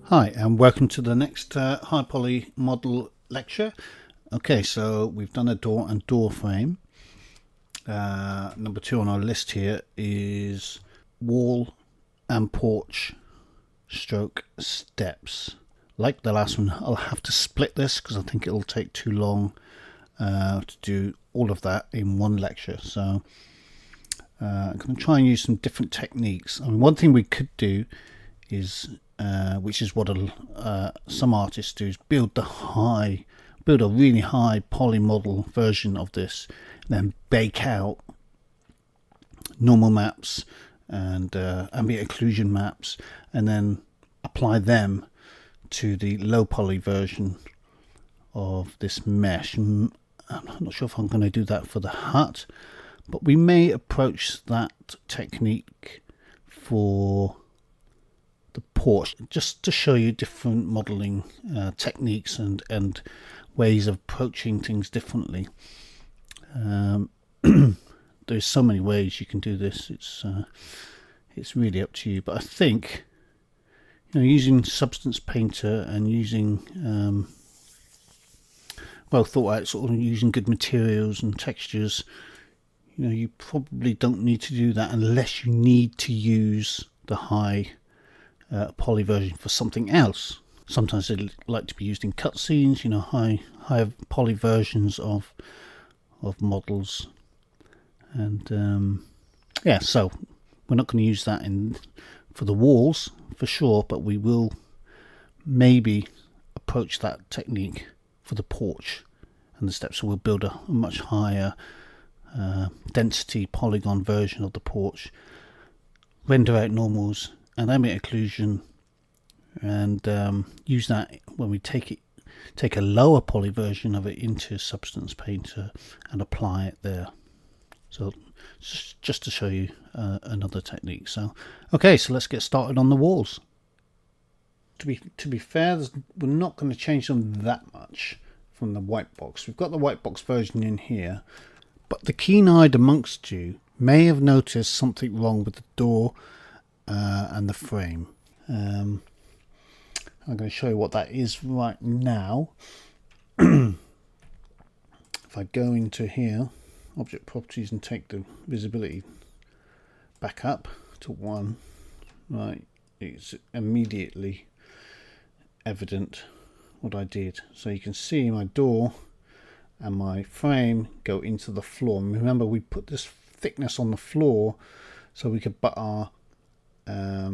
Hi, and welcome to the next high poly model lecture. Okay, so we've done a door and door frame. Number 2 on our list here is wall and porch stroke steps. Like the last one, I'll have to split this because I think it'll take too long to do all of that in one lecture. So I'm going to try and use some different techniques. I mean, one thing we could do is which is what some artists do, is build a really high poly model version of this, then bake out normal maps and ambient occlusion maps, and then apply them to the low poly version of this mesh. I'm not sure if I'm going to do that for the hut, but we may approach that technique for the porch, just to show you different modeling techniques and ways of approaching things differently. There's so many ways you can do this. It's really up to you, but I think using Substance Painter and using thought out, sort of using good materials and textures, you probably don't need to do that unless you need to use the high poly version for something else. Sometimes they like to be used in cutscenes, high poly versions of models, and so we're not going to use that for the walls for sure, but we will maybe approach that technique for the porch and the steps. So we'll build a much higher density polygon version of the porch, render out normals and ambient occlusion, and use that when we take a lower poly version of it into Substance Painter and apply it there. So just to show you another technique. So let's get started on the walls. To be fair, we're not going to change them that much from the white box. We've got the white box version in here, but the keen-eyed amongst you may have noticed something wrong with the door and the frame. I'm going to show you what that is right now. If I go into here, object properties, and take the visibility back up to 1, right, it's immediately evident what I did. So you can see my door and my frame go into the floor. And remember, we put this thickness on the floor so we could butt our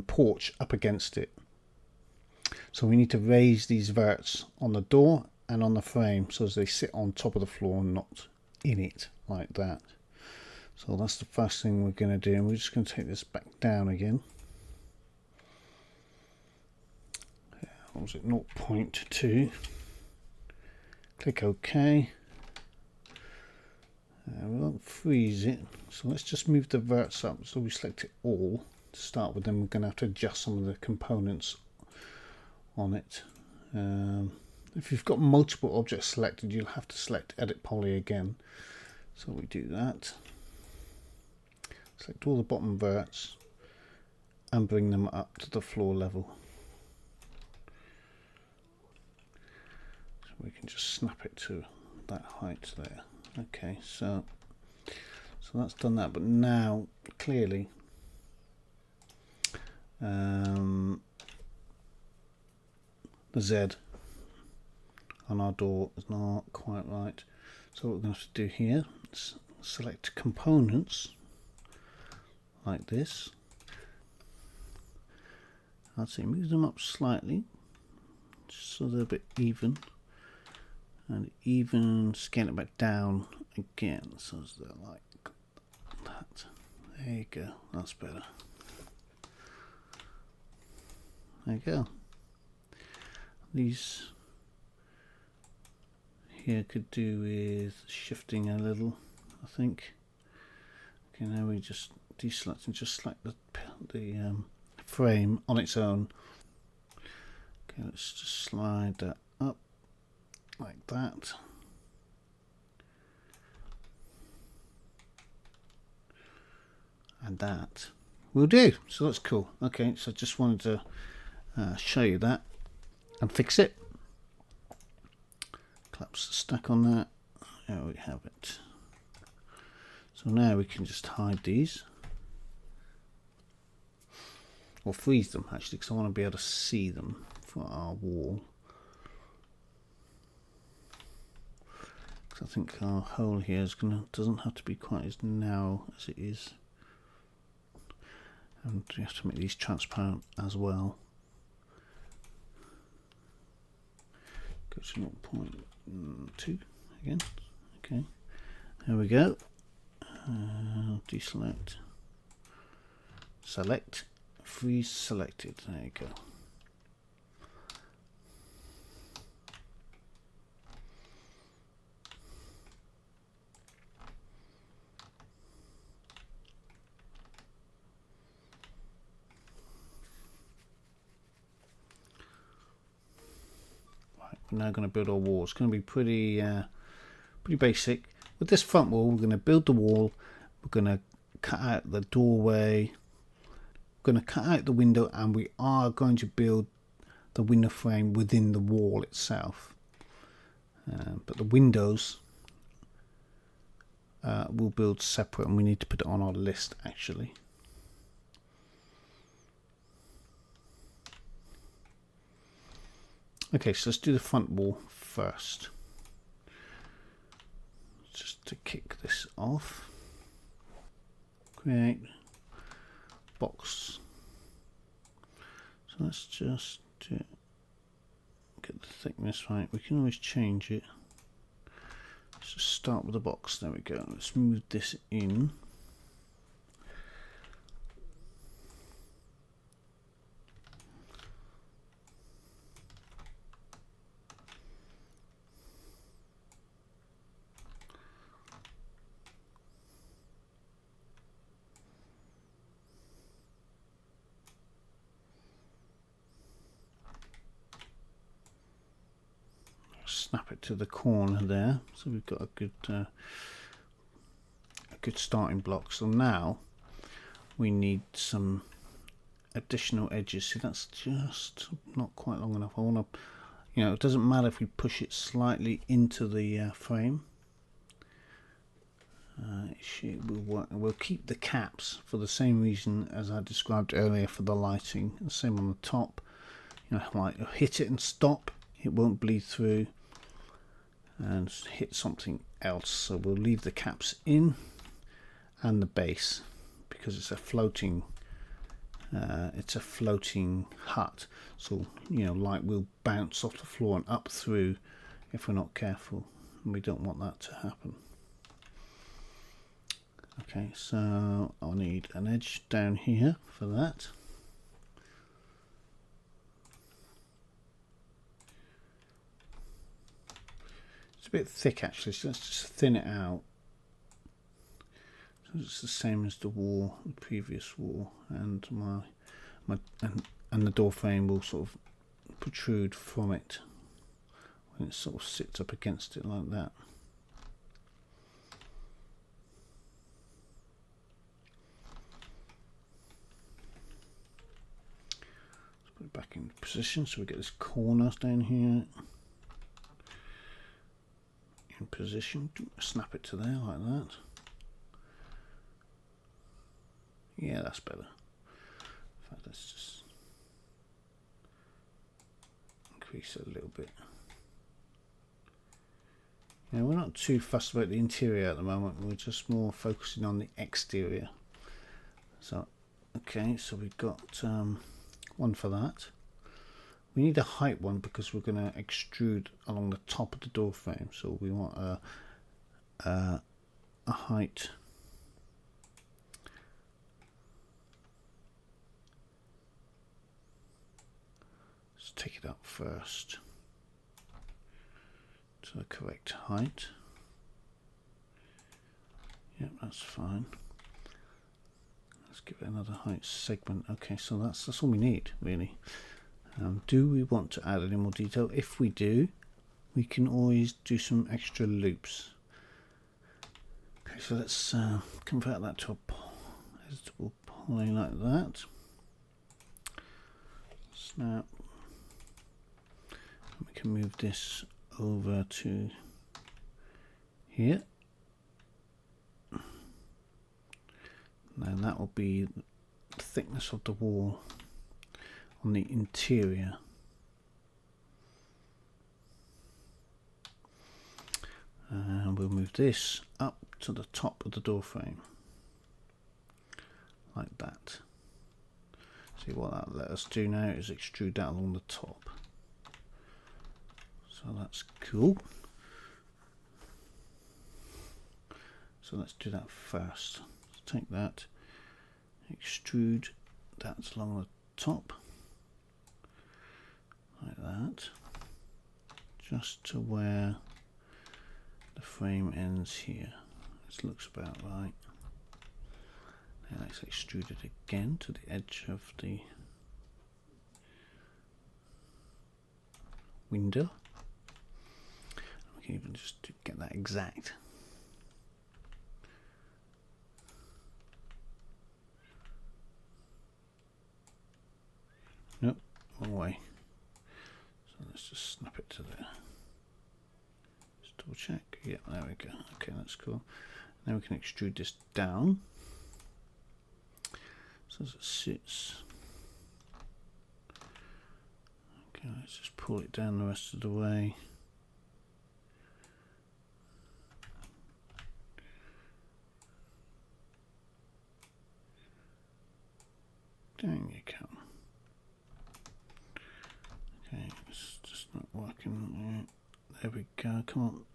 porch up against it. So we need to raise these verts on the door and on the frame so as they sit on top of the floor and not in it like that. So that's the first thing we're going to do, and we're just going to take this back down again. What was it, 0.2? Click OK. We won't freeze it, so let's just move the verts up. So we select it all to start with, then we're going to have to adjust some of the components on it. If you've got multiple objects selected, you'll have to select Edit Poly again. So we do that. Select all the bottom verts and bring them up to the floor level. So we can just snap it to that height there. Okay, so that's done that, but now clearly the Z on our door is not quite right. So what we're going to have to do here is select components like this. I'd say move them up slightly just so they're a bit even, and even scale it back down again so they're like that. There you go, that's better. There you go. These here could do with shifting a little, I think. Okay, now we just deselect and just select the frame on its own. Okay, let's just slide that up like that. And that will do. So that's cool. Okay, so just wanted to show you that. and fix it. Collapse the stack on that. There we have it. So now we can just hide these. Or freeze them actually, because I want to be able to see them for our wall. Because I think our hole here doesn't have to be quite as narrow as it is. And we have to make these transparent as well. Go to 0.2 again. Okay, there we go. Deselect. Select. Freeze selected. There you go. Right, we're now going to build our wall. It's going to be pretty basic. With this front wall, we're going to build the wall. We're going to cut out the doorway. We're going to cut out the window, and we are going to build the window frame within the wall itself. But the windows we'll build separate, and we need to put it on our list actually. Okay, so let's do the front wall first. Just to kick this off, create box. So let's just get the thickness right. We can always change it. Let's just start with the box. There we go. Let's move this in. Snap it to the corner there, so we've got a good starting block. So now we need some additional edges. See, that's just not quite long enough. I want to, it doesn't matter if we push it slightly into the frame. It will work. We'll keep the caps for the same reason as I described earlier for the lighting. The same on the top. Like hit it and stop. It won't bleed through. And hit something else, so we'll leave the caps in and the base because it's a floating hut, so light will bounce off the floor and up through if we're not careful, and we don't want that to happen. Okay, so I'll need an edge down here for that. A bit thick actually, so let's just thin it out. So it's the same as the wall, the previous wall, and and the door frame will sort of protrude from it when it sort of sits up against it like that. Let's put it back in position so we get this corner down here. In position, snap it to there like that. Yeah, that's better. In fact, let's just increase it a little bit. We're not too fussed about the interior at the moment, we're just more focusing on the exterior. So okay, so we've got one for that. We need a height one because we're going to extrude along the top of the door frame, so we want a height. Let's take it up first to the correct height. Yep, that's fine. Let's give it another height segment. Okay, so that's all we need really. Do we want to add any more detail? If we do, we can always do some extra loops. Okay, so let's convert that to a editable poly like that. Snap. can move this over to here. Now that will be the thickness of the wall on the interior. And we'll move this up to the top of the door frame, like that. See what that let us do now is extrude that along the top. So that's cool. So let's do that first. Let's take that, extrude that along the top, like that, just to where the frame ends here. This looks about right. Now let's extrude it again to the edge of the window. We can even just get that exact. Nope, wrong way. So let's just snap it to there. Just double check. Yeah, there we go. Okay, that's cool. Now we can extrude this down. So as it sits. Okay, let's just pull it down the rest of the way. Down you come. Okay, it's just not working. There we go, come on.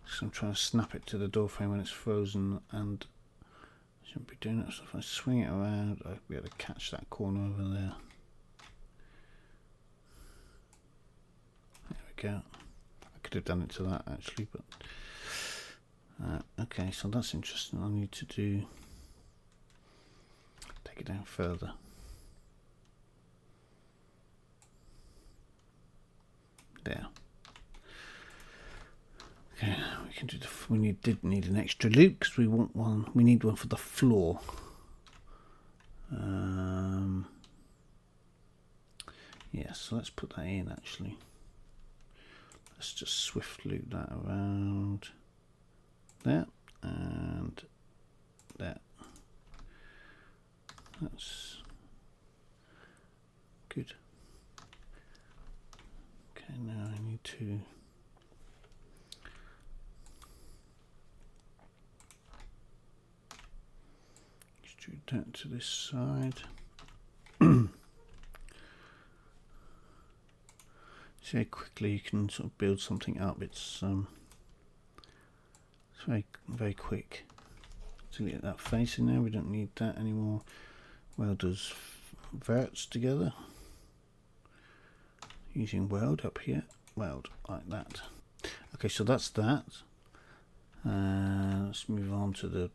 So I'm trying to snap it to the door frame when it's frozen, and I shouldn't be doing that. So if I swing it around, I'll be able to catch that corner over there. There we go. I could have done it to that actually, but okay, so that's interesting. I need to take it down further. There. Okay, we can do did need an extra loop because we want one. We need one for the floor. Yeah, so let's put that in actually. Let's just swift loop that around there and there. That's good. Okay, now I need to extrude that to this side. See how quickly you can sort of build something up. It's very quick. Delete that face in there. We don't need that anymore. Weld those verts together using weld up here. Weld like that. Okay, so that's that. Let's move on to the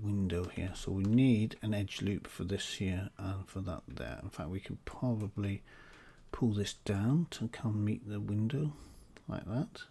window here. So we need an edge loop for this here and for that there. In fact, we can probably pull this down to come meet the window like that.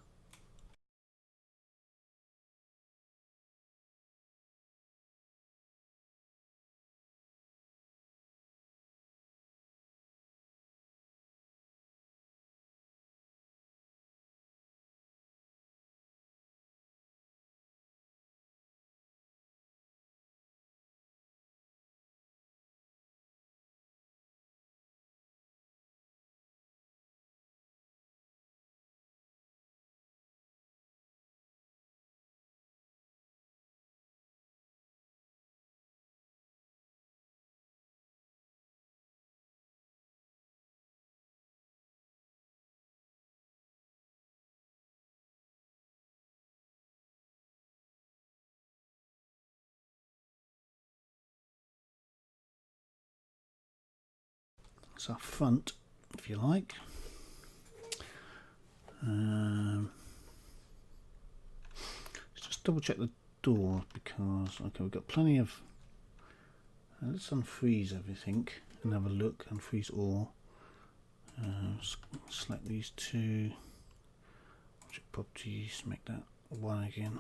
That's our front, if you like. Let's just double check the door because okay, we've got plenty of. Let's unfreeze everything and have a look. Unfreeze all. Select these two. Object properties. Make that one again.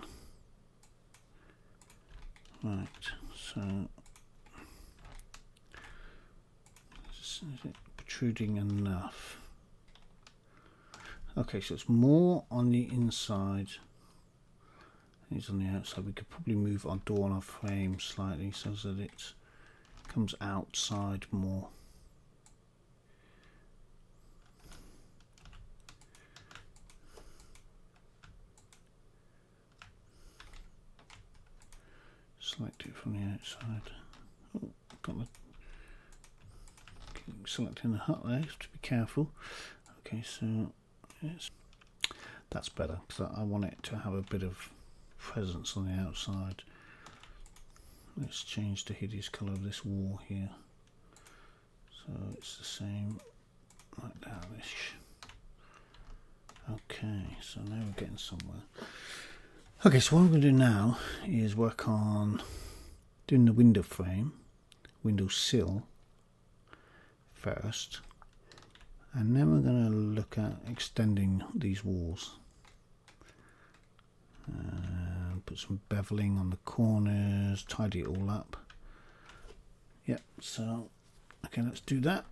Right. So Is it protruding enough? Okay, so it's more on the inside. It's on the outside. We could probably move our door on our frame slightly so that it comes outside more. Select it from the outside. Oh, got the selecting the hut there. Have to be careful. Okay, so yes, that's better because I want it to have a bit of presence on the outside. Let's change the hideous colour of this wall here. So it's the same like that-ish. Okay, so now we're getting somewhere. Okay, so what I'm going to do now is work on doing the window frame, window sill first, and then we're going to look at extending these walls. Put some beveling on the corners, tidy it all up. Yep, so okay, let's do that.